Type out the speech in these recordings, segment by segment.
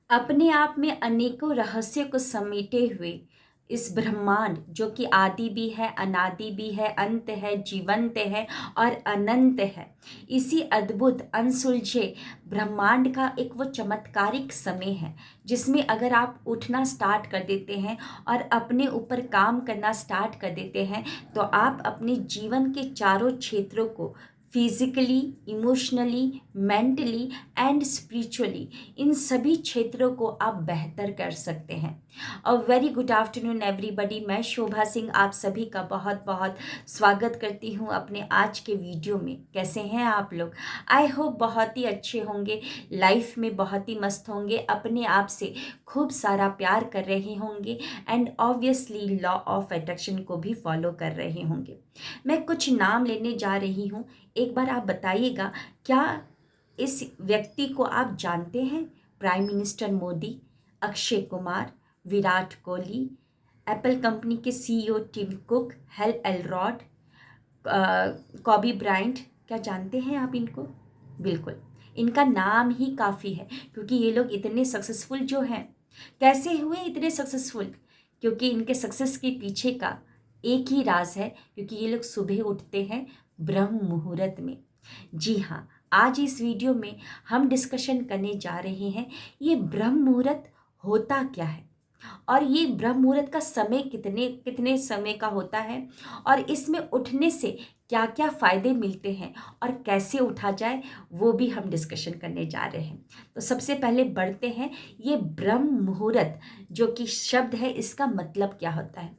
अपने आप में अनेकों रहस्य को समेटे हुए इस ब्रह्मांड जो कि आदि भी है, अनादि भी है, अंत है, जीवंत है और अनंत है। इसी अद्भुत अनसुलझे ब्रह्मांड का एक वो चमत्कारिक समय है जिसमें अगर आप उठना स्टार्ट कर देते हैं और अपने ऊपर काम करना स्टार्ट कर देते हैं तो आप अपने जीवन के चारों क्षेत्रों को physically, emotionally, mentally and spiritually, इन सभी क्षेत्रों को आप बेहतर कर सकते हैं। और वेरी गुड आफ्टरनून एवरीबॉडी, मैं शोभा सिंह आप सभी का बहुत बहुत स्वागत करती हूँ अपने आज के वीडियो में। कैसे हैं आप लोग? आई होप बहुत ही अच्छे होंगे, लाइफ में बहुत ही मस्त होंगे, अपने आप से खूब सारा प्यार कर रहे होंगे and obviously law of attraction को भी फॉलो कर रहे होंगे। मैं कुछ नाम लेने जा रही हूँ, एक बार आप बताइएगा क्या इस व्यक्ति को आप जानते हैं? Prime minister Modi, Akshay Kumar, Virat Kohli, Apple company के CEO Tim Cook, Hal Elrod, Kobe Bryant, क्या जानते हैं आप इनको? बिल्कुल, इनका नाम ही काफ़ी है क्योंकि ये लोग इतने सक्सेसफुल जो हैं। कैसे हुए इतने सक्सेसफुल? क्योंकि इनके सक्सेस के पीछे का एक ही राज है, क्योंकि ये लोग सुबह उठते हैं ब्रह्म मुहूर्त में। जी हाँ, आज इस वीडियो में हम डिस्कशन करने जा रहे हैं ये ब्रह्म मुहूर्त होता क्या है और ये ब्रह्म मुहूर्त का समय कितने कितने समय का होता है और इसमें उठने से क्या क्या फ़ायदे मिलते हैं और कैसे उठा जाए, वो भी हम डिस्कशन करने जा रहे हैं। तो सबसे पहले बढ़ते हैं, ये ब्रह्म मुहूर्त जो कि शब्द है इसका मतलब क्या होता है?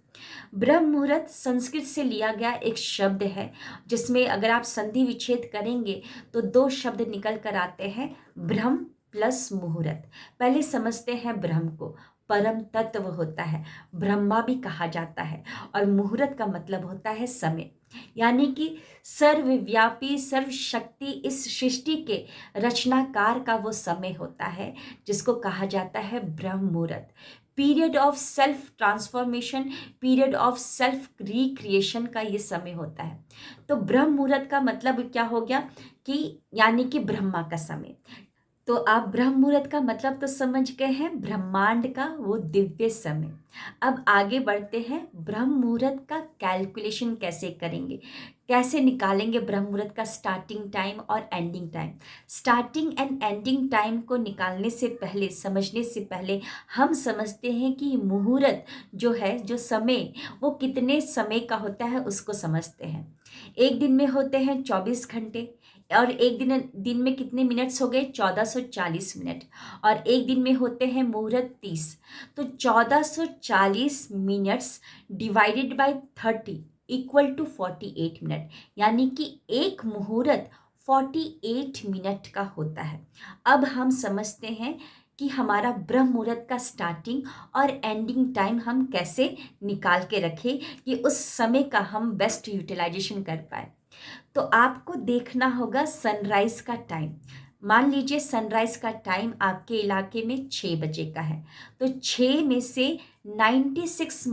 ब्रह्म मुहूर्त संस्कृत से लिया गया एक शब्द है जिसमें अगर आप संधि विच्छेद करेंगे तो दो शब्द निकल कर आते हैं, ब्रह्म प्लस मुहूर्त। पहले समझते हैं ब्रह्म को। परम तत्व होता है, ब्रह्मा भी कहा जाता है, और मुहूर्त का मतलब होता है समय, यानी कि सर्वव्यापी सर्वशक्ति इस सृष्टि के रचनाकार का वो समय होता है जिसको कहा जाता है ब्रह्म मुहूर्त। Period of self transformation, period of self recreation का ये समय होता है। तो ब्रह्म मुहूर्त का मतलब क्या हो गया कि यानी कि ब्रह्मा का समय। तो आप ब्रह्म मुहूर्त का मतलब तो समझ गए हैं, ब्रह्मांड का वो दिव्य समय। अब आगे बढ़ते हैं, ब्रह्म मुहूर्त का कैलकुलेशन कैसे करेंगे, कैसे निकालेंगे ब्रह्म मुहूर्त का स्टार्टिंग टाइम और ending time. Starting and ending time को निकालने से पहले, समझने से पहले, हम समझते हैं कि मुहूर्त जो है, जो समय, वो कितने समय का होता है उसको समझते हैं। एक दिन में होते हैं 24 घंटे, और एक दिन में कितने मिनट्स हो गए? 1440 मिनट। और एक दिन में होते हैं मुहूर्त 30। तो 1440 minutes divided by 30 equal to 48 minute, यानी कि एक मुहूर्त 48 मिनट का होता है। अब हम समझते हैं कि हमारा ब्रह्म मुहूर्त का स्टार्टिंग और एंडिंग टाइम हम कैसे निकाल के रखें कि उस समय का हम बेस्ट यूटिलाइजेशन कर पाए। तो आपको देखना होगा सनराइज का टाइम। मान लीजिए सनराइज का टाइम आपके इलाके में 6 बजे का है, तो 6 में से 96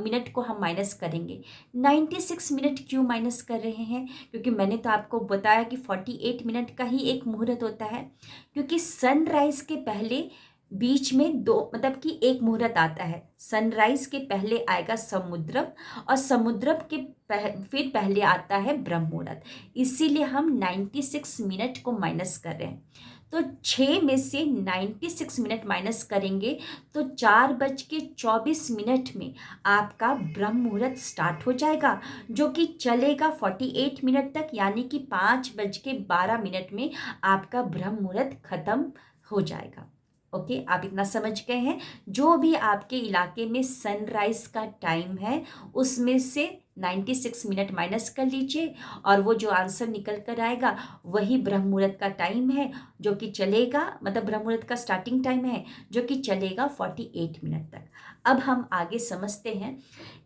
मिनट को हम माइनस करेंगे। 96 मिनट क्यों माइनस कर रहे हैं? क्योंकि मैंने तो आपको बताया कि 48 मिनट का ही एक मुहूर्त होता है, क्योंकि सनराइज के पहले बीच में दो, मतलब कि एक मुहूर्त आता है। सनराइज के पहले आएगा समुद्रप, और समुद्रप के फिर पहले आता है ब्रह्म मुहूर्त। इसीलिए हम 96 मिनट को माइनस कर रहे हैं। तो 6 में से 96 मिनट माइनस करेंगे तो 4:24 में आपका ब्रह्म मुहूर्त स्टार्ट हो जाएगा, जो कि चलेगा 48 मिनट तक, यानी कि 5:12 में आपका ब्रह्म मुहूर्त खत्म हो जाएगा। ओके, आप इतना समझ गए हैं? जो भी आपके इलाके में सनराइज का टाइम है उसमें से 96 मिनट माइनस कर लीजिए, और वो जो आंसर निकल कर आएगा वही ब्रह्म मुहूर्त का टाइम है, जो कि चलेगा, मतलब ब्रह्म मुहूर्त का स्टार्टिंग टाइम है जो कि चलेगा 48 मिनट तक। अब हम आगे समझते हैं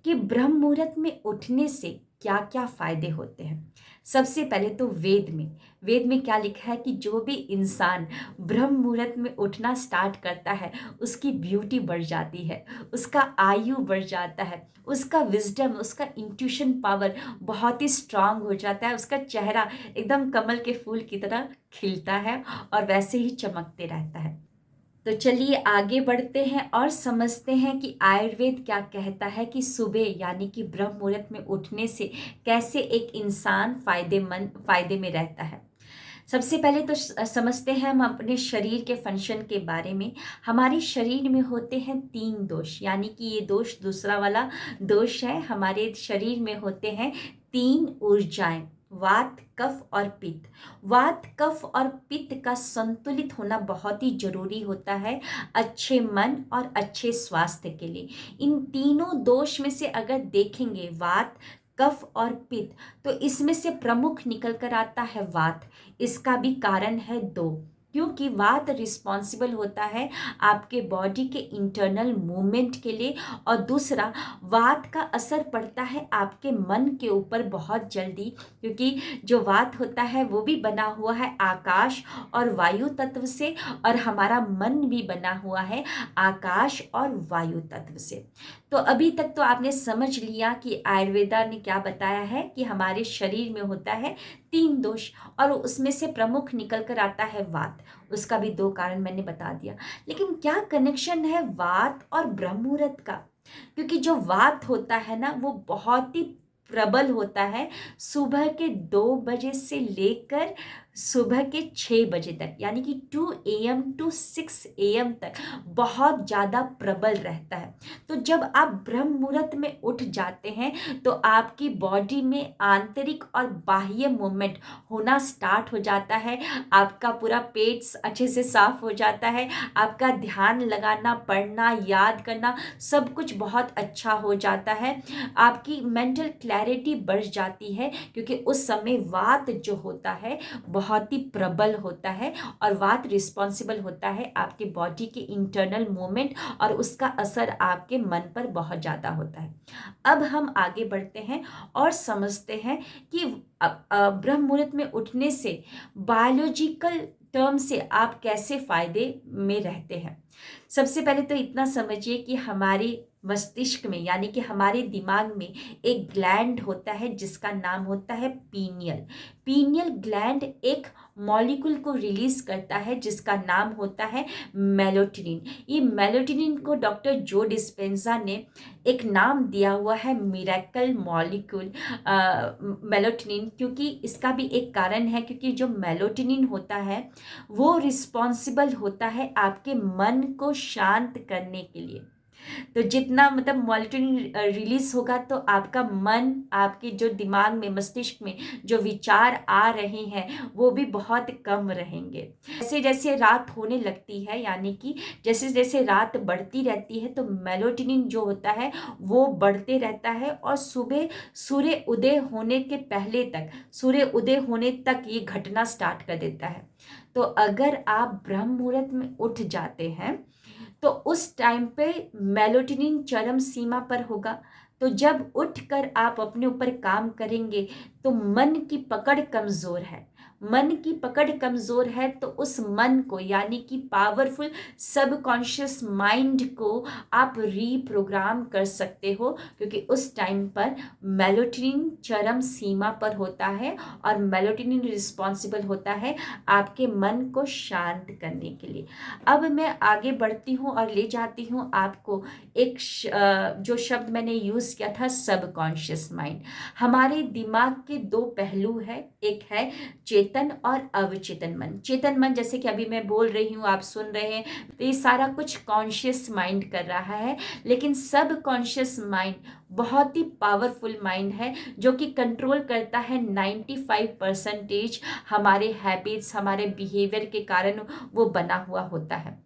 कि ब्रह्म मुहूर्त में उठने से क्या क्या फायदे होते हैं। सबसे पहले तो वेद में क्या लिखा है कि जो भी इंसान ब्रह्म मुहूर्त में उठना स्टार्ट करता है उसकी ब्यूटी बढ़ जाती है, उसका आयु बढ़ जाता है, उसका विजडम, उसका इंट्यूशन पावर बहुत ही स्ट्रांग हो जाता है, उसका चेहरा एकदम कमल के फूल की तरह खिलता है और वैसे ही चमकते रहता है। तो चलिए आगे बढ़ते हैं और समझते हैं कि आयुर्वेद क्या कहता है कि सुबह यानी कि ब्रह्म मुहूर्त में उठने से कैसे एक इंसान फायदे में रहता है। सबसे पहले तो समझते हैं हम अपने शरीर के फंक्शन के बारे में। हमारे शरीर में होते हैं 3 दोष, यानी कि ये दोष दूसरा वाला दोष है। हमारे शरीर में होते हैं 3 ऊर्जाएं, वात, कफ और पित्त। वात, कफ और पित्त का संतुलित होना बहुत ही जरूरी होता है अच्छे मन और अच्छे स्वास्थ्य के लिए। इन तीनों दोष में से अगर देखेंगे वात, कफ और पित्त, तो इसमें से प्रमुख निकल कर आता है वात। इसका भी कारण है 2, क्योंकि वात रिस्पॉन्सिबल होता है आपके बॉडी के इंटरनल मूवमेंट के लिए, और दूसरा वात का असर पड़ता है आपके मन के ऊपर बहुत जल्दी, क्योंकि जो वात होता है वो भी बना हुआ है आकाश और वायु तत्व से, और हमारा मन भी बना हुआ है आकाश और वायु तत्व से। तो अभी तक तो आपने समझ लिया कि आयुर्वेदा ने क्या बताया है कि हमारे शरीर में होता है 3 दोष, और उसमें से प्रमुख निकल कर आता है वात। उसका भी 2 कारण मैंने बता दिया। लेकिन क्या कनेक्शन है वात और ब्रह्म मुहूर्त का? क्योंकि जो वात होता है ना वो बहुत ही प्रबल होता है सुबह के 2 बजे से लेकर सुबह के 6 बजे तक, यानी कि 2 AM टू 6 AM तक बहुत ज़्यादा प्रबल रहता है। तो जब आप ब्रह्म मुहूर्त में उठ जाते हैं तो आपकी बॉडी में आंतरिक और बाह्य मूवमेंट होना स्टार्ट हो जाता है। आपका पूरा पेट अच्छे से साफ हो जाता है, आपका ध्यान लगाना, पढ़ना, याद करना सब कुछ बहुत अच्छा हो जाता है। आपकी मेंटल क्लैरिटी बढ़ जाती है, क्योंकि उस समय वात जो होता है बहुत ही प्रबल होता है, और वात रिस्पॉन्सिबल होता है आपके बॉडी के इंटरनल मूवमेंट, और उसका असर आपके मन पर बहुत ज़्यादा होता है। अब हम आगे बढ़ते हैं और समझते हैं कि ब्रह्म मुहूर्त में उठने से बायोलॉजिकल टर्म से आप कैसे फायदे में रहते हैं। सबसे पहले तो इतना समझिए कि हमारी मस्तिष्क में, यानी कि हमारे दिमाग में एक ग्लैंड होता है जिसका नाम होता है पीनियल। पीनियल ग्लैंड एक मॉलिक्यूल को रिलीज करता है जिसका नाम होता है मेलाटोनिन। ये मेलाटोनिन को डॉक्टर जो डिस्पेंजा ने एक नाम दिया हुआ है मिरेकल मॉलिक्यूल मेलाटोनिन, क्योंकि इसका भी एक कारण है, क्योंकि जो मेलाटोनिन होता है वो रिस्पॉन्सिबल होता है आपके मन को शांत करने के लिए। तो जितना मतलब मेलाटोनिन रिलीज होगा तो आपका मन, आपके जो दिमाग में, मस्तिष्क में जो विचार आ रहे हैं वो भी बहुत कम रहेंगे। जैसे जैसे रात होने लगती है, यानी कि जैसे जैसे रात बढ़ती रहती है, तो मेलाटोनिन जो होता है वो बढ़ते रहता है, और सुबह सूर्य उदय होने के पहले तक, सूर्य उदय होने तक ये घटना स्टार्ट कर देता है। तो अगर आप ब्रह्म मुहूर्त में उठ जाते हैं तो उस टाइम पे मेलाटोनिन चरम सीमा पर होगा। तो जब उठकर आप अपने ऊपर काम करेंगे तो मन की पकड़ कमज़ोर है, मन की पकड़ कमज़ोर है, तो उस मन को, यानी कि पावरफुल सबकॉन्शियस माइंड को आप रीप्रोग्राम कर सकते हो, क्योंकि उस टाइम पर मेलाटोनिन चरम सीमा पर होता है, और मेलाटोनिन रिस्पॉन्सिबल होता है आपके मन को शांत करने के लिए। अब मैं आगे बढ़ती हूँ और ले जाती हूँ आपको एक जो शब्द मैंने यूज़ किया था, सबकॉन्शियस माइंड। हमारे दिमाग के 2 पहलू है, एक है चेतन और अवचेतन मन। चेतन मन जैसे कि अभी मैं बोल रही हूँ, आप सुन रहे हैं, तो ये सारा कुछ कॉन्शियस माइंड कर रहा है। लेकिन सब कॉन्शियस माइंड बहुत ही पावरफुल माइंड है, जो कि कंट्रोल करता है 95% हमारे हैबिट्स, हमारे बिहेवियर के कारण वो बना हुआ होता है।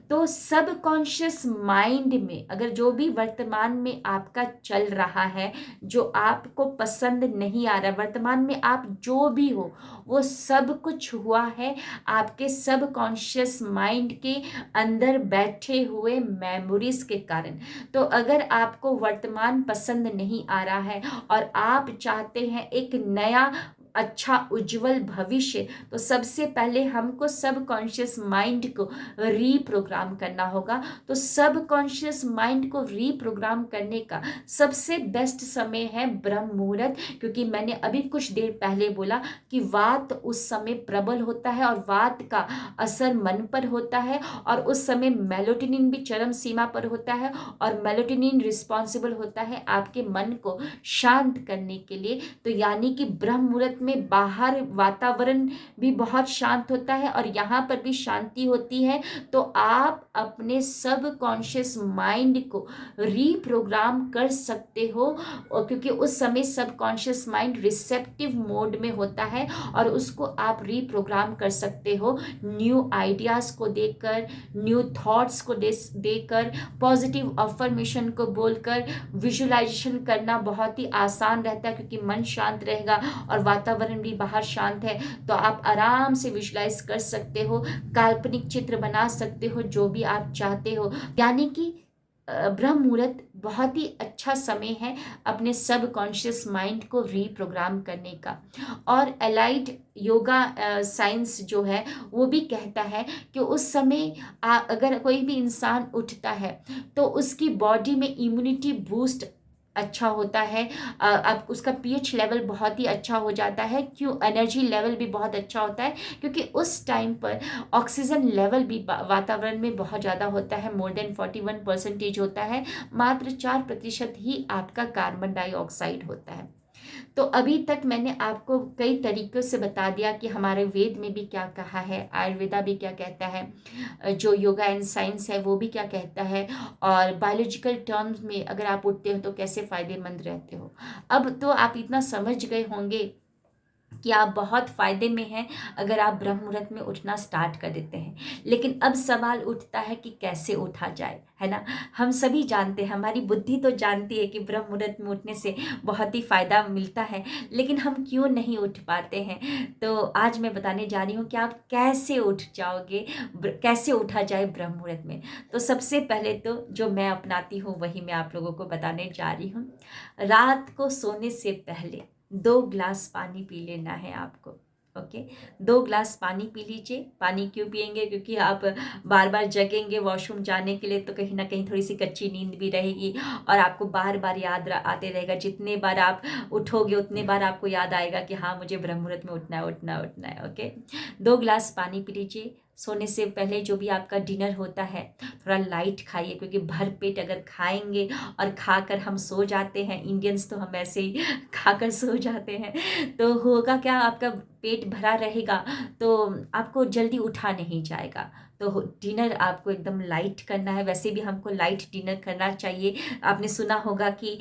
तो सब कॉन्शियस माइंड में अगर जो भी वर्तमान में आपका चल रहा है, जो आपको पसंद नहीं आ रहा, वर्तमान में आप जो भी हो, वो सब कुछ हुआ है आपके सब कॉन्शियस माइंड के अंदर बैठे हुए मेमोरीज के कारण। तो अगर आपको वर्तमान पसंद नहीं आ रहा है और आप चाहते हैं एक नया अच्छा उज्जवल भविष्य, तो सबसे पहले हमको सबकॉन्शियस माइंड को रीप्रोग्राम करना होगा। तो सबकॉन्शियस माइंड को रीप्रोग्राम करने का सबसे बेस्ट समय है ब्रह्म मुहूर्त, क्योंकि मैंने अभी कुछ देर पहले बोला कि वात उस समय प्रबल होता है और वात का असर मन पर होता है, और उस समय मेलाटोनिन भी चरम सीमा पर होता है, और मेलाटोनिन रिस्पॉन्सिबल होता है आपके मन को शांत करने के लिए। तो यानी कि ब्रह्म मुहूर्त में बाहर वातावरण भी बहुत शांत होता है और यहाँ पर भी शांति होती है। तो आप अपने सब कॉन्शियस माइंड को रीप्रोग्राम कर सकते हो, और क्योंकि उस समय सब कॉन्शियस माइंड रिसेप्टिव मोड में होता है, और उसको आप रीप्रोग्राम कर सकते हो न्यू आइडियाज़ को देकर, न्यू थॉट्स को देकर, पॉजिटिव अफर्मेशन को बोलकर। विजुअलाइजेशन करना बहुत ही आसान रहता है, क्योंकि मन शांत रहेगा और वातावरण भी बाहर शांत है, तो आप आराम से विजुलाइज कर सकते हो, काल्पनिक चित्र बना सकते हो, जो भी आप चाहते हो। यानी कि ब्रह्म मुहूर्त बहुत ही अच्छा समय है अपने सब कॉन्शियस माइंड को रीप्रोग्राम करने का। और एलाइड योगा साइंस जो है वो भी कहता है कि उस समय अगर कोई भी इंसान उठता है तो उसकी बॉडी में इम्यूनिटी बूस्ट अच्छा होता है, अब उसका पीएच लेवल बहुत ही अच्छा हो जाता है, क्यों एनर्जी लेवल भी बहुत अच्छा होता है, क्योंकि उस टाइम पर ऑक्सीजन लेवल भी वातावरण में बहुत ज़्यादा होता है, मोर देन 41% होता है, मात्र 4% ही आपका कार्बन डाइऑक्साइड होता है। तो अभी तक मैंने आपको कई तरीक़ों से बता दिया कि हमारे वेद में भी क्या कहा है, आयुर्वेदा भी क्या कहता है, जो योगा एंड साइंस है वो भी क्या कहता है, और बायोलॉजिकल टर्म्स में अगर आप उठते हो तो कैसे फ़ायदेमंद रहते हो। अब तो आप इतना समझ गए होंगे कि आप बहुत फ़ायदे में हैं अगर आप ब्रह्म मुहूर्त में उठना स्टार्ट कर देते हैं। लेकिन अब सवाल उठता है कि कैसे उठा जाए, है ना? हम सभी जानते हैं, हमारी बुद्धि तो जानती है कि ब्रह्म मुहूर्त में उठने से बहुत ही फ़ायदा मिलता है, लेकिन हम क्यों नहीं उठ पाते हैं? तो आज मैं बताने जा रही हूँ कि आप कैसे उठ जाओगे, कैसे उठा जाए ब्रह्म मुहूर्त में। तो सबसे पहले तो जो मैं अपनाती हूँ वही मैं आप लोगों को बताने जा रही हूँ। रात को सोने से पहले 2 ग्लास पानी पी लेना है आपको। ओके, 2 ग्लास पानी पी लीजिए। पानी क्यों पिएंगे? क्योंकि आप बार बार जगेंगे वॉशरूम जाने के लिए, तो कहीं ना कहीं थोड़ी सी कच्ची नींद भी रहेगी, और आपको बार बार याद आते रहेगा। जितने बार आप उठोगे उतने बार आपको याद आएगा कि हाँ मुझे ब्रह्म मुहूर्त में उठना है, उठना है, उठना है। ओके, 2 ग्लास पानी पी लीजिए। सोने से पहले जो भी आपका डिनर होता है थोड़ा लाइट खाइए, क्योंकि भर पेट अगर खाएंगे और खाकर हम सो जाते हैं, इंडियंस तो हम ऐसे ही खाकर सो जाते हैं, तो होगा क्या, आपका पेट भरा रहेगा तो आपको जल्दी उठा नहीं जाएगा। तो डिनर आपको एकदम लाइट करना है। वैसे भी हमको लाइट डिनर करना चाहिए। आपने सुना होगा कि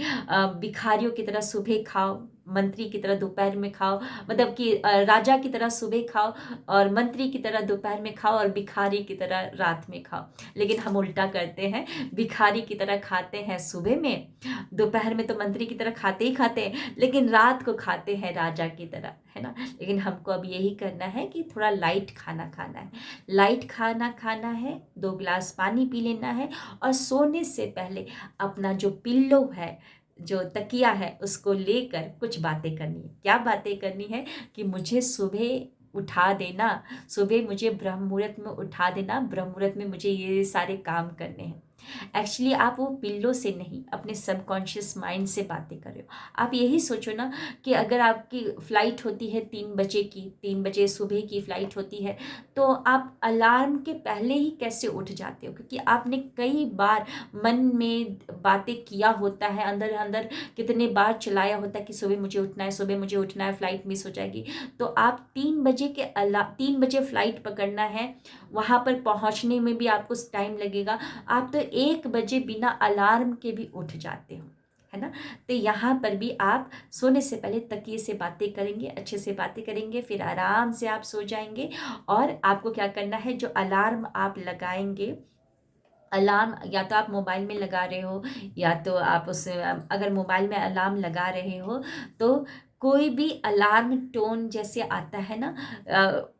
भिखारियों की तरह सुबह खाओ, मंत्री की तरह दोपहर में खाओ, मतलब कि राजा की तरह सुबह खाओ और मंत्री की तरह दोपहर में खाओ और भिखारी की तरह रात में खाओ। लेकिन हम उल्टा करते हैं, भिखारी की तरह खाते हैं सुबह में, दोपहर में तो मंत्री की तरह खाते ही खाते हैं, लेकिन रात को खाते हैं राजा की तरह, है ना? लेकिन हमको अब यही करना है कि थोड़ा लाइट खाना खाना है, लाइट खाना खाना है, 2 ग्लास पानी पी लेना है, और सोने से पहले अपना जो पिल्लो है, जो तकिया है, उसको लेकर कुछ बातें करनी है। क्या बातें करनी है? कि मुझे सुबह उठा देना, सुबह मुझे ब्रह्म मुहूर्त में उठा देना, ब्रह्म मुहूर्त में मुझे ये सारे काम करने हैं। एक्चुअली आप वो पिल्लो से नहीं, अपने सबकॉन्शियस माइंड से बातें कर रहे हो। आप यही सोचो ना कि अगर आपकी फ़्लाइट होती है 3 बजे की, 3 बजे सुबह की फ़्लाइट होती है, तो आप अलार्म के पहले ही कैसे उठ जाते हो? क्योंकि आपने कई बार मन में बातें किया होता है, अंदर अंदर कितने बार चलाया होता है कि सुबह मुझे उठना है, सुबह मुझे उठना है, फ़्लाइट मिस हो जाएगी। तो आप 3 बजे फ़्लाइट पकड़ना है, वहाँ पर पहुँचने में भी आपको टाइम लगेगा। आप तो 1 बजे बिना अलार्म के भी उठ जाते हो, है ना? तो यहाँ पर भी आप सोने से पहले तकिए से बातें करेंगे, अच्छे से बातें करेंगे, फिर आराम से आप सो जाएंगे। और आपको क्या करना है, जो अलार्म आप लगाएंगे, अलार्म या तो आप मोबाइल में लगा रहे हो, या तो आप उस अगर मोबाइल में अलार्म लगा रहे हो तो कोई भी अलार्म टोन जैसे आता है ना,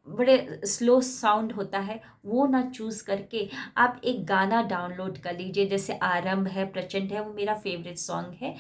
बड़े स्लो साउंड होता है, वो ना चूज़ करके आप एक गाना डाउनलोड कर लीजिए। जैसे आरंभ है, प्रचंड है, वो मेरा फेवरेट सॉन्ग है।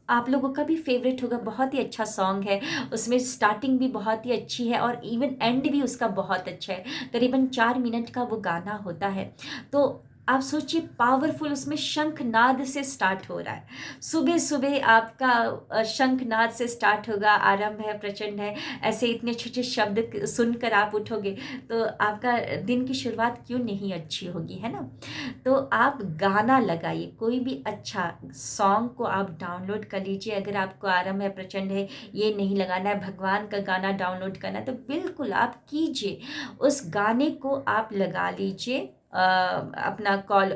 आप लोगों का भी फेवरेट होगा, बहुत ही अच्छा सॉन्ग है। उसमें स्टार्टिंग भी बहुत ही अच्छी है और इवन एंड भी उसका बहुत अच्छा है। करीबन 4 मिनट का वो गाना होता है। तो आप सोचिए, पावरफुल, उसमें शंखनाद से स्टार्ट हो रहा है। सुबह सुबह आपका शंखनाद से स्टार्ट होगा, आरंभ है, प्रचंड है, ऐसे इतने अच्छे अच्छे शब्द सुनकर आप उठोगे तो आपका दिन की शुरुआत क्यों नहीं अच्छी होगी, है ना। तो आप गाना लगाइए, कोई भी अच्छा सॉन्ग को आप डाउनलोड कर लीजिए। अगर आपको आरंभ है, प्रचंड है, ये नहीं लगाना है, भगवान का गाना डाउनलोड करना है, तो बिल्कुल आप कीजिए। उस गाने को आप लगा लीजिए, अपना कॉल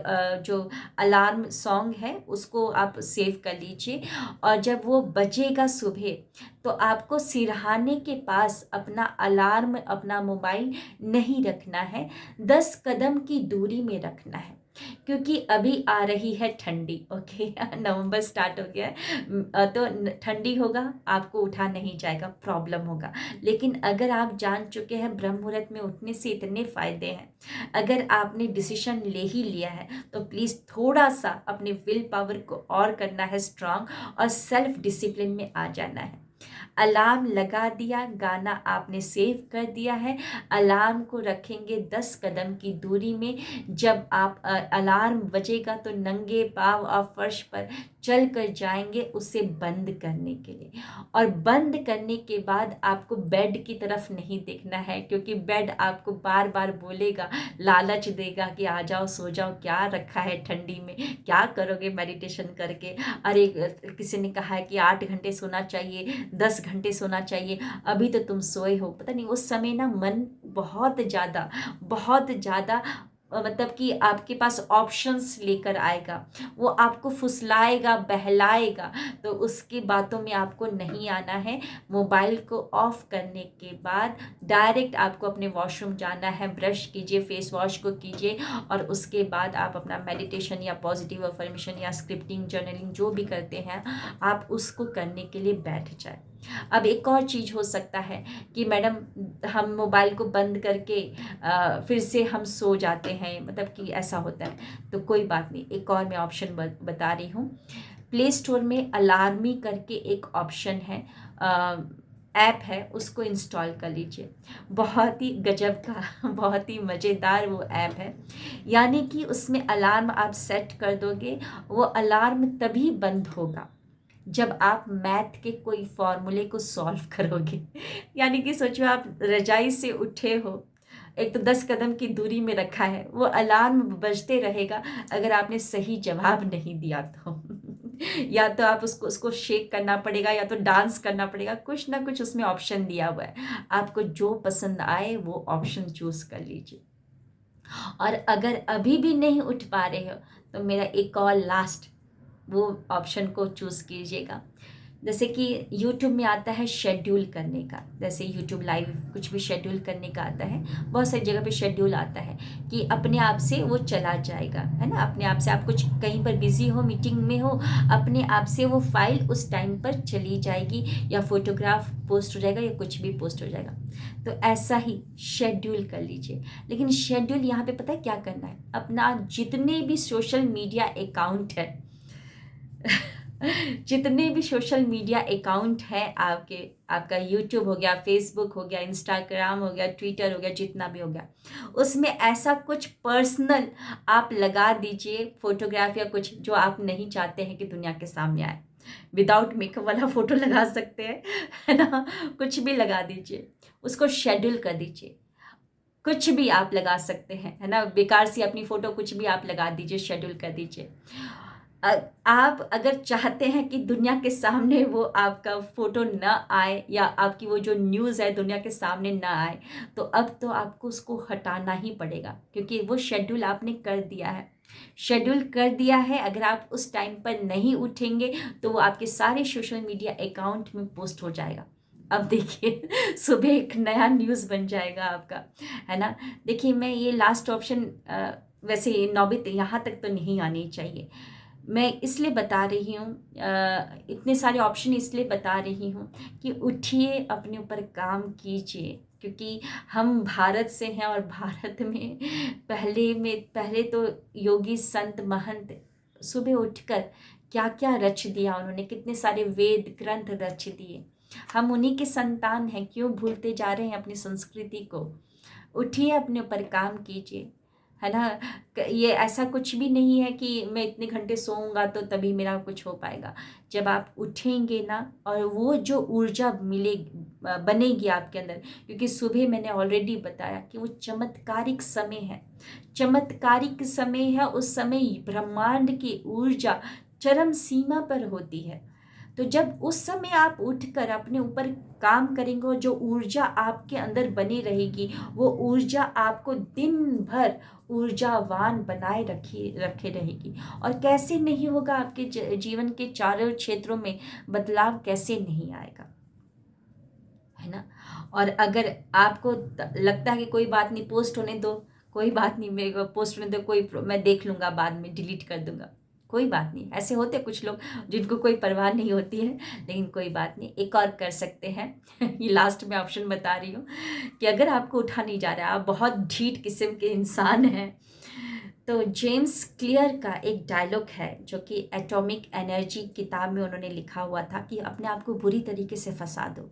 जो अलार्म सॉन्ग है उसको आप सेव कर लीजिए। और जब वो बजेगा सुबह, तो आपको सिरहाने के पास अपना अलार्म, अपना मोबाइल नहीं रखना है, 10 कदम की दूरी में रखना है। क्योंकि अभी आ रही है ठंडी, ओके। नवंबर स्टार्ट हो गया है, तो ठंडी होगा, आपको उठा नहीं जाएगा, प्रॉब्लम होगा। लेकिन अगर आप जान चुके हैं ब्रह्म मुहूर्त में उठने से इतने फ़ायदे हैं, अगर आपने डिसीजन ले ही लिया है, तो प्लीज़ थोड़ा सा अपने विल पावर को और करना है स्ट्रांग, और सेल्फ डिसिप्लिन में आ जाना है। अलार्म लगा दिया, गाना आपने सेव कर दिया है, अलार्म को रखेंगे 10 कदम की दूरी में। जब आप अलार्म बजेगा तो नंगे पाँव और फर्श पर चल कर जाएंगे उसे बंद करने के लिए। और बंद करने के बाद आपको बेड की तरफ नहीं देखना है, क्योंकि बेड आपको बार बार बोलेगा, लालच देगा कि आ जाओ, सो जाओ, क्या रखा है ठंडी में, क्या करोगे मेडिटेशन करके। अरे किसी ने कहा है कि 8 घंटे सोना चाहिए, 10 घंटे सोना चाहिए, अभी तो तुम सोए हो। पता नहीं उस समय ना मन बहुत ज़्यादा मतलब कि आपके पास ऑप्शंस लेकर आएगा, वो आपको फुसलाएगा, बहलाएगा। तो उसकी बातों में आपको नहीं आना है। मोबाइल को ऑफ करने के बाद डायरेक्ट आपको अपने वॉशरूम जाना है, ब्रश कीजिए, फेस वॉश को कीजिए, और उसके बाद आप अपना मेडिटेशन या पॉजिटिव अफर्मेशन या स्क्रिप्टिंग, जर्नलिंग जो भी करते हैं, आप उसको करने के लिए बैठ जाए। अब एक और चीज़ हो सकता है कि मैडम हम मोबाइल को बंद करके फिर से हम सो जाते हैं, मतलब कि ऐसा होता है। तो कोई बात नहीं, एक और मैं ऑप्शन बता रही हूँ। प्ले स्टोर में अलार्मी करके एक ऑप्शन है, ऐप है, उसको इंस्टॉल कर लीजिए। बहुत ही गजब का बहुत ही मज़ेदार वो ऐप है। यानी कि उसमें अलार्म आप सेट कर दोगे, वो अलार्म तभी बंद होगा जब आप मैथ के कोई फॉर्मूले को सॉल्व करोगे। यानी कि सोचो आप रजाई से उठे हो, एक तो 10 कदम की दूरी में रखा है, वो अलार्म बजते रहेगा अगर आपने सही जवाब नहीं दिया तो। या तो आप उसको शेक करना पड़ेगा, या तो डांस करना पड़ेगा, कुछ ना कुछ उसमें ऑप्शन दिया हुआ है। आपको जो पसंद आए वो ऑप्शन चूज कर लीजिए। और अगर अभी भी नहीं उठ पा रहे हो, तो मेरा एक और लास्ट वो ऑप्शन को चूज़ कीजिएगा। जैसे कि यूट्यूब में आता है शेड्यूल करने का, जैसे यूट्यूब लाइव कुछ भी शेड्यूल करने का आता है, बहुत सारी जगह पे शेड्यूल आता है कि अपने आप से वो चला जाएगा, है ना। अपने आप से आप कुछ कहीं पर बिजी हो, मीटिंग में हो, अपने आप से वो फाइल उस टाइम पर चली जाएगी, या फोटोग्राफ पोस्ट हो जाएगा, या कुछ भी पोस्ट हो जाएगा। तो ऐसा ही शेड्यूल कर लीजिए। लेकिन शेड्यूल यहाँ पे पता है क्या करना है, अपना जितने भी सोशल मीडिया अकाउंट है जितने भी सोशल मीडिया अकाउंट है आपके, आपका यूट्यूब हो गया, फेसबुक हो गया, इंस्टाग्राम हो गया, ट्विटर हो गया, जितना भी हो गया, उसमें ऐसा कुछ पर्सनल आप लगा दीजिए, फोटोग्राफ या कुछ जो आप नहीं चाहते हैं कि दुनिया के सामने आए। विदाउट मेकअप वाला फ़ोटो लगा सकते हैं, है ना, कुछ भी लगा दीजिए, उसको शेड्यूल कर दीजिए। कुछ भी आप लगा सकते हैं, है ना, बेकार सी अपनी फ़ोटो कुछ भी आप लगा दीजिए, शेड्यूल कर दीजिए। आप अगर चाहते हैं कि दुनिया के सामने वो आपका फ़ोटो ना आए, या आपकी वो जो न्यूज़ है दुनिया के सामने ना आए, तो अब तो आपको उसको हटाना ही पड़ेगा, क्योंकि वो शेड्यूल आपने कर दिया है। शेड्यूल कर दिया है, अगर आप उस टाइम पर नहीं उठेंगे तो वो आपके सारे सोशल मीडिया अकाउंट में पोस्ट हो जाएगा। अब देखिए सुबह एक नया न्यूज़ बन जाएगा आपका, है ना। देखिए मैं ये लास्ट ऑप्शन, वैसे नौबत यहाँ तक तो नहीं आनी चाहिए। मैं इसलिए बता रही हूँ, इतने सारे ऑप्शन इसलिए बता रही हूँ कि उठिए, अपने ऊपर काम कीजिए, क्योंकि हम भारत से हैं और भारत में पहले तो योगी संत महंत सुबह उठकर क्या क्या रच दिया उन्होंने, कितने सारे वेद ग्रंथ रच दिए। हम उन्हीं के संतान हैं, क्यों भूलते जा रहे हैं अपनी संस्कृति को। उठिए, अपने ऊपर काम कीजिए, है ना। ये ऐसा कुछ भी नहीं है कि मैं इतने घंटे सोऊंगा तो तभी मेरा कुछ हो पाएगा। जब आप उठेंगे ना, और वो जो ऊर्जा बनेगी आपके अंदर, क्योंकि सुबह मैंने ऑलरेडी बताया कि वो चमत्कारिक समय है, चमत्कारिक समय है। उस समय ब्रह्मांड की ऊर्जा चरम सीमा पर होती है। तो जब उस समय आप उठकर अपने ऊपर काम करेंगे और जो ऊर्जा आपके अंदर बनी रहेगी, वो ऊर्जा आपको दिन भर ऊर्जावान बनाए रखे रहेगी। और कैसे नहीं होगा, आपके जीवन के चारों क्षेत्रों में बदलाव कैसे नहीं आएगा, है ना। और अगर आपको लगता है कि कोई बात नहीं, पोस्ट होने दो, कोई बात नहीं, मेरे को पोस्ट होने दो, मैं देख लूँगा, बाद में डिलीट कर दूँगा, कोई बात नहीं। ऐसे होते कुछ लोग जिनको कोई परवाह नहीं होती है, लेकिन कोई बात नहीं, एक और कर सकते हैं। ये लास्ट में ऑप्शन बता रही हूँ कि अगर आपको उठा नहीं जा रहा है, आप बहुत ढीठ किस्म के इंसान हैं, तो जेम्स क्लियर का एक डायलॉग है जो कि एटॉमिक एनर्जी किताब में उन्होंने लिखा हुआ था कि अपने आप को बुरी तरीके से फंसा दो।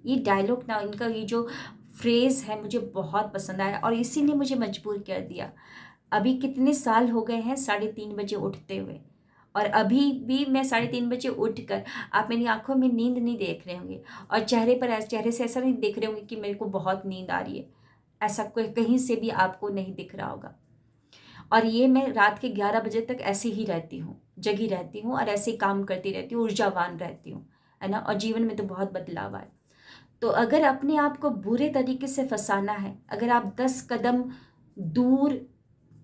ये डायलॉग ना, इनका ये जो फ्रेज़ है मुझे बहुत पसंद आया और इसी ने मुझे मजबूर कर दिया। अभी कितने साल हो गए हैं 3:30 बजे उठते हुए, और अभी भी मैं 3:30 बजे उठकर, आप मेरी आंखों में नींद नहीं देख रहे होंगे और चेहरे से ऐसा नहीं देख रहे होंगे कि मेरे को बहुत नींद आ रही है। ऐसा कोई कहीं से भी आपको नहीं दिख रहा होगा। और ये मैं रात के 11 बजे तक ऐसे ही रहती हूँ, जगी रहती हूँ और ऐसे ही काम करती रहती हूँ, ऊर्जावान रहती हूँ, है ना। और जीवन में तो बहुत बदलाव आए। तो अगर अपने आप को बुरे तरीके से फंसाना है, अगर आप 10 कदम दूर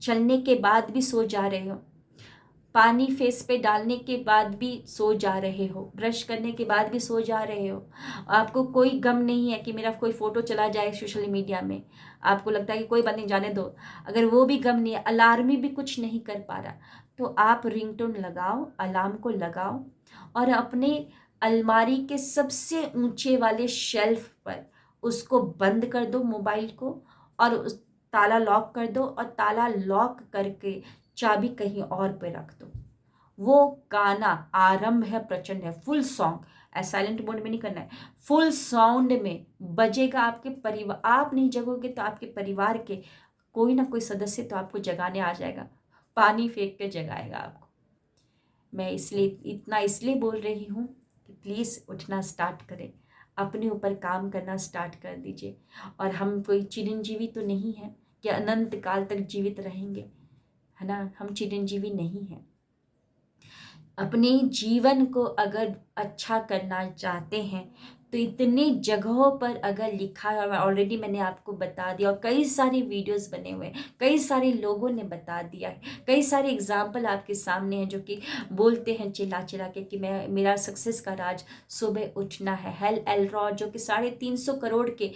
चलने के बाद भी सो जा रहे हो, पानी फेस पे डालने के बाद भी सो जा रहे हो, ब्रश करने के बाद भी सो जा रहे हो, आपको कोई गम नहीं है कि मेरा कोई फ़ोटो चला जाए सोशल मीडिया में, आपको लगता है कि कोई बात नहीं, जाने दो, अगर वो भी गम नहीं है, अलार्म भी कुछ नहीं कर पा रहा, तो आप रिंगटोन लगाओ, अलार्म को लगाओ और अपने अलमारी के सबसे ऊंचे वाले शेल्फ पर उसको बंद कर दो मोबाइल को, और उस ताला लॉक कर दो, और ताला लॉक करके चाबी कहीं और पे रख दो। वो गाना आरंभ है, प्रचंड है, फुल सॉन्ग, साइलेंट मोड में नहीं करना है, फुल साउंड में बजेगा। आपके परिवार, आप नहीं जगोगे तो आपके परिवार के कोई ना कोई सदस्य तो आपको जगाने आ जाएगा, पानी फेंक के जगाएगा आपको। मैं इसलिए बोल रही हूँ कि प्लीज़ उठना स्टार्ट करें, अपने ऊपर काम करना स्टार्ट कर दीजिए। और हम कोई चिरंजीवी तो नहीं है कि अनंत काल तक जीवित रहेंगे, है ना। हम चिरंजीवी नहीं हैं। अपने जीवन को अगर अच्छा करना चाहते हैं तो इतने जगहों पर अगर लिखा है, और ऑलरेडी मैंने आपको बता दिया, और कई सारे वीडियोस बने हुए हैं, कई सारे लोगों ने बता दिया है, कई सारे एग्जाम्पल आपके सामने हैं जो कि बोलते हैं चिल्ला चिल्ला के कि मेरा सक्सेस का राज सुबह उठना है। हेल एलरॉड जो कि 350 करोड़ के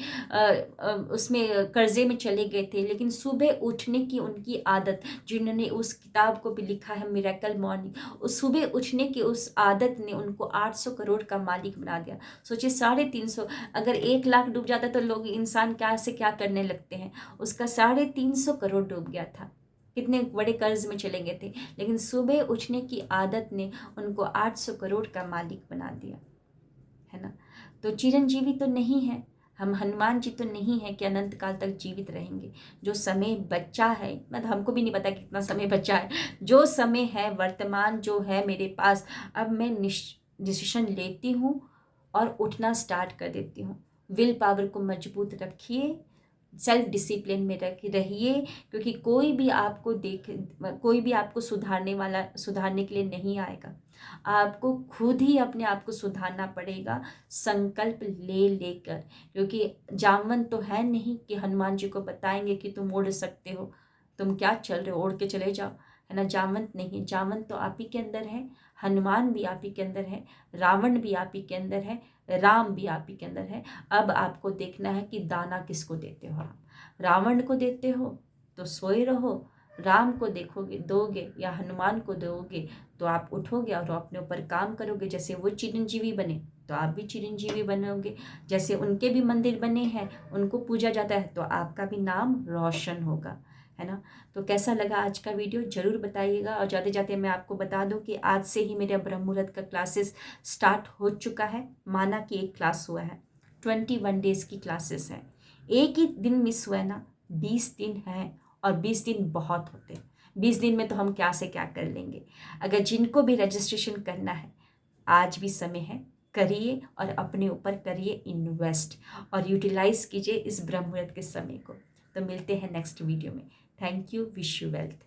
उसमें कर्जे में चले गए थे, लेकिन सुबह उठने की उनकी आदत, जिन्होंने उस किताब को भी लिखा है मिरेकल मॉर्निंग, उस सुबह उठने की उस आदत ने उनको 800 करोड़ का मालिक बना दिया। सोचिए 350, अगर 1 लाख डूब जाता तो लोग, इंसान क्या से क्या करने लगते हैं। उसका 350 करोड़ डूब गया था, कितने बड़े कर्ज में चले गए थे, लेकिन सुबह उठने की आदत ने उनको 800 करोड़ का मालिक बना दिया, है ना। तो चिरंजीवी तो नहीं है हम, हनुमान जी तो नहीं है कि अनंत काल तक जीवित रहेंगे। जो समय बचा है, मतलब हमको भी नहीं पता कितना समय बचा है, जो समय है वर्तमान जो है मेरे पास, अब मैं डिसीजन लेती हूँ और उठना स्टार्ट कर देती हूँ। विल पावर को मजबूत रखिए, सेल्फ डिसिप्लिन में रहिए, क्योंकि कोई भी आपको सुधारने के लिए नहीं आएगा। आपको खुद ही अपने आप को सुधारना पड़ेगा, संकल्प ले लेकर, क्योंकि जामवंत तो है नहीं कि हनुमान जी को बताएंगे कि तुम उड़ सकते हो, तुम क्या चल रहे हो, उड़ के चले जाओ, है ना। जामवंत नहीं, जामवंत तो आप ही के अंदर है, हनुमान भी आप ही के अंदर है, रावण भी आप ही के अंदर है, राम भी आप ही के अंदर है। अब आपको देखना है कि दाना किसको देते हो। आप रावण को देते हो तो सोए रहो, राम को देखोगे दोगे या हनुमान को दोगे तो आप उठोगे और अपने ऊपर काम करोगे। जैसे वो चिरंजीवी बने तो आप भी चिरंजीवी बनोगे। जैसे उनके भी मंदिर बने हैं, उनको पूजा जाता है, तो आपका भी नाम रोशन होगा, है ना। तो कैसा लगा आज का वीडियो ज़रूर बताइएगा। और जाते जाते मैं आपको बता दूं कि आज से ही मेरा ब्रह्म मुहूर्त का क्लासेस स्टार्ट हो चुका है। माना कि एक क्लास हुआ है, 21 डेज़ की क्लासेस है। एक ही दिन मिस हुआ है ना, 20 दिन है, और 20 दिन बहुत होते हैं। 20 दिन में तो हम क्या से क्या कर लेंगे। अगर जिनको भी रजिस्ट्रेशन करना है, आज भी समय है, करिए और अपने ऊपर करिए इन्वेस्ट और यूटिलाइज कीजिए इस ब्रह्म मुहूर्त के समय को। तो मिलते हैं नेक्स्ट वीडियो में। Thank you, wish you wealth.